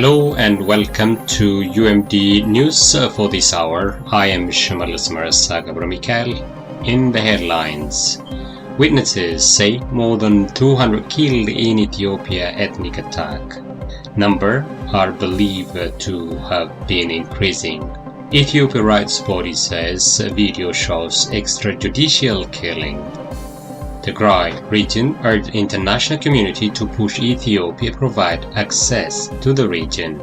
Hello and welcome to UMD News for this hour. I am Shimelis Gebremichael. In the headlines, witnesses say more than 200 killed in Ethiopia ethnic attack. Number are believed to have been increasing. Ethiopia rights body says video shows extrajudicial killing. Tigray region urged international community to push Ethiopia provide access to the region.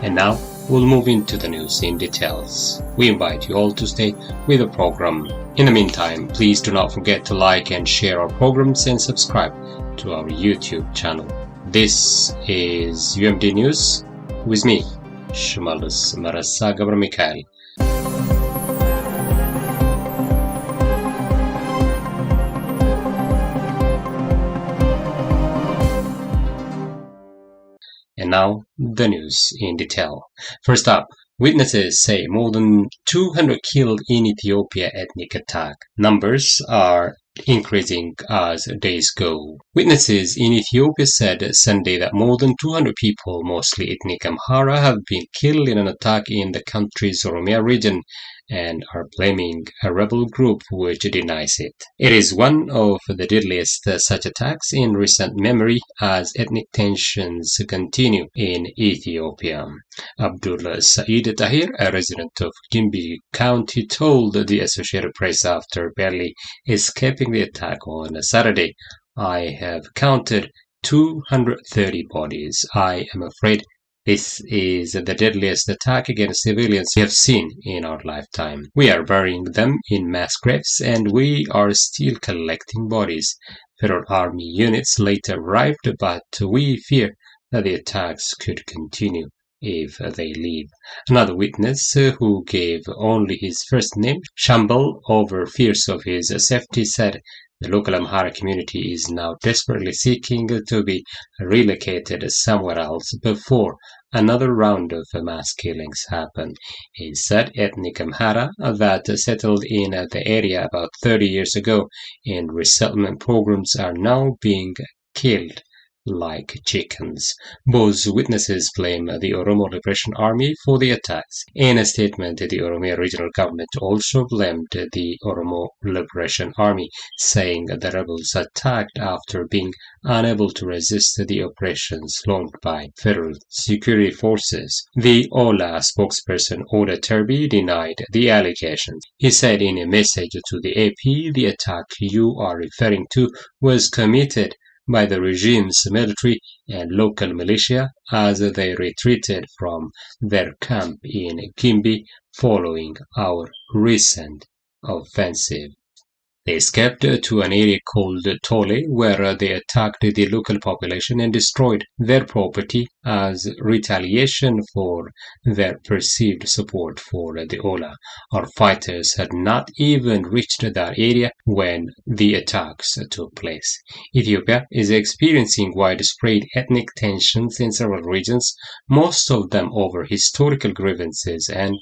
And now we'll move into the news in details. We invite you all to stay with the program. In the meantime, please do not forget to like and share our programs and subscribe to our YouTube channel. This is UMD News with me, Shimelis Gebremichael. And now, the news in detail. First up, witnesses say more than 200 killed in Ethiopia ethnic attack. Numbers are increasing as days go. Witnesses in Ethiopia said Sunday that more than 200 people, mostly ethnic Amhara, have been killed in an attack in the country's Oromia region and are blaming a rebel group which denies it. It is one of the deadliest such attacks in recent memory as ethnic tensions continue in Ethiopia. Abdul Said Tahir, a resident of Gimbi County, told the Associated Press after barely escaping the attack on Saturday, "I have counted 230 bodies. I am afraid this is the deadliest attack against civilians we have seen in our lifetime. We are burying them in mass graves and we are still collecting bodies. Federal Army units later arrived, but we fear that the attacks could continue if they leave." Another witness, who gave only his first name, Shamble, over fears of his safety, said the local Amhara community is now desperately seeking to be relocated somewhere else before another round of mass killings happen. He said ethnic Amhara that settled in the area about 30 years ago in resettlement programs are now being killed like chickens. Both witnesses blame the Oromo Liberation Army for the attacks. In a statement, the Oromia regional government also blamed the Oromo Liberation Army, saying the rebels attacked after being unable to resist the operations launched by federal security forces. The OLA spokesperson Oda Turbi denied the allegations. He said in a message to the AP, "The attack you are referring to was committed by the regime's military and local militia as they retreated from their camp in Gimbi following our recent offensive. They escaped to an area called Tole, where they attacked the local population and destroyed their property as retaliation for their perceived support for the OLA. Our fighters had not even reached that area when the attacks took place." Ethiopia is experiencing widespread ethnic tensions in several regions, most of them over historical grievances and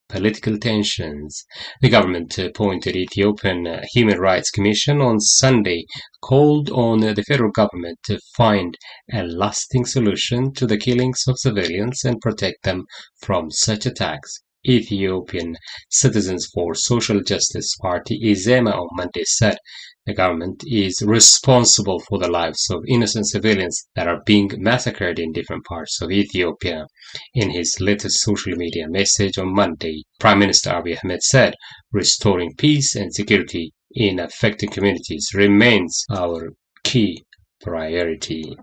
political tensions. The government-appointed Ethiopian Human Rights Commission on Sunday called on the federal government to find a lasting solution to the killings of civilians and protect them from such attacks. Ethiopian Citizens for Social Justice Party IZEMA on Monday said the government is responsible for the lives of innocent civilians that are being massacred in different parts of Ethiopia. In his latest social media message on Monday, Prime Minister Abiy Ahmed said, "Restoring peace and security in affected communities remains our key priority."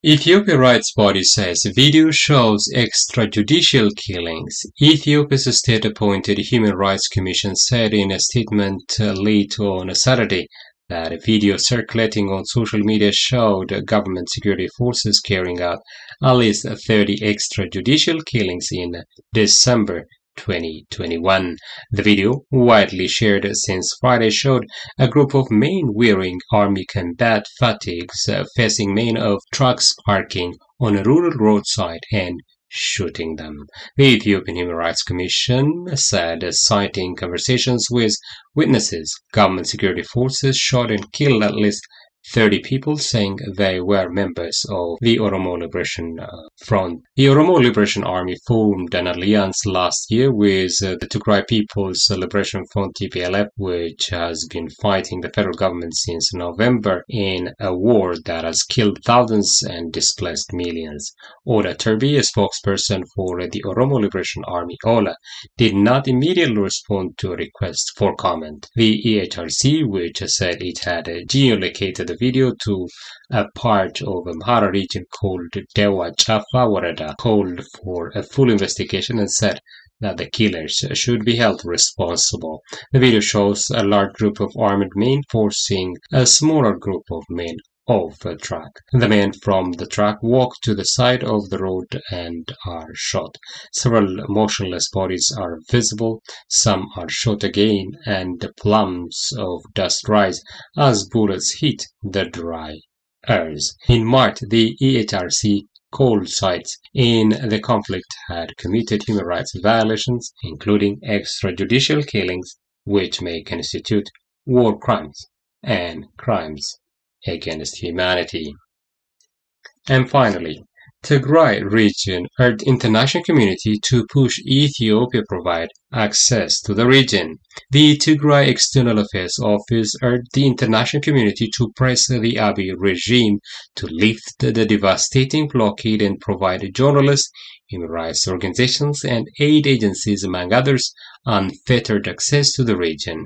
Ethiopia rights body says video shows extrajudicial killings. Ethiopia's state-appointed Human Rights Commission said in a statement late on Saturday that a video circulating on social media showed government security forces carrying out at least 30 extrajudicial killings in December 2021. The video, widely shared since Friday, showed a group of men wearing army combat fatigues facing men of trucks parking on a rural roadside and shooting them. The Ethiopian Human Rights Commission said, citing conversations with witnesses, government security forces shot and killed at least 30 people, saying they were members of the Oromo Liberation Front. The Oromo Liberation Army formed an alliance last year with the Tigray People's Liberation Front TPLF, which has been fighting the federal government since November in a war that has killed thousands and displaced millions. Oda Turbi, a spokesperson for the Oromo Liberation Army OLA, did not immediately respond to a request for comment. The EHRC, which said it had geolocated the video to a part of Amhara region called Dewa Chafa Warada, called for a full investigation and said that the killers should be held responsible. The video shows a large group of armed men forcing a smaller group of men off a truck. The men from the truck walk to the side of the road and are shot. Several motionless bodies are visible. Some are shot again, and plumes of dust rise as bullets hit the dry earth. In March, the EHRC called sites in the conflict had committed human rights violations, including extrajudicial killings, which may constitute war crimes and crimes against humanity. And finally, Tigray region urged international community to push Ethiopia provide access to the region. The Tigray External Affairs Office urged the international community to press the Abiy regime to lift the devastating blockade and provide journalists, human rights organizations, and aid agencies, among others, unfettered access to the region.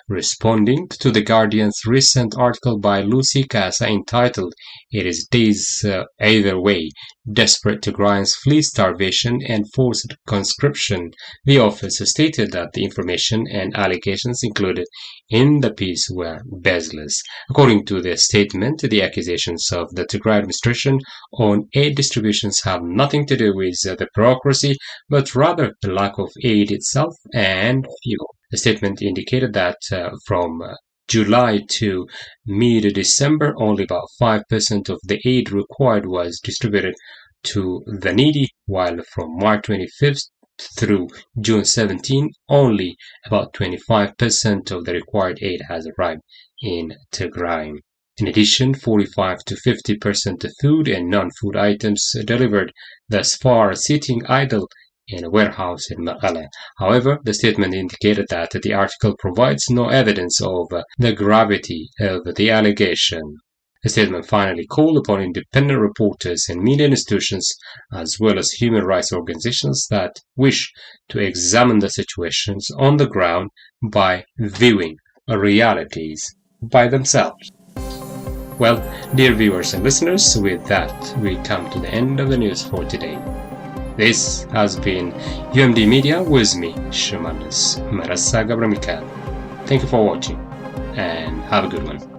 Responding to The Guardian's recent article by Lucy Casa entitled "It is Days Either Way, Desperate Tigrayans Flee Starvation and Forced Conscription," the office stated that the information and allegations included in the piece were baseless. According to the statement, the accusations of the Tigray administration on aid distributions have nothing to do with the bureaucracy, but rather the lack of aid itself and fuel. The statement indicated that from July to mid-December, only about 5% of the aid required was distributed to the needy, while from March 25th through June 17, only about 25% of the required aid has arrived in Tigray. In addition, 45 to 50% of food and non-food items delivered thus far are sitting idle in a warehouse in Mekelle. However, the statement indicated that the article provides no evidence of the gravity of the allegation. The statement finally called upon independent reporters and media institutions, as well as human rights organizations that wish to examine the situations on the ground by viewing realities by themselves. Well, dear viewers and listeners, with that we come to the end of the news for today. This has been UMD Media with me, Shimelis Gebremichael. Thank you for watching and have a good one.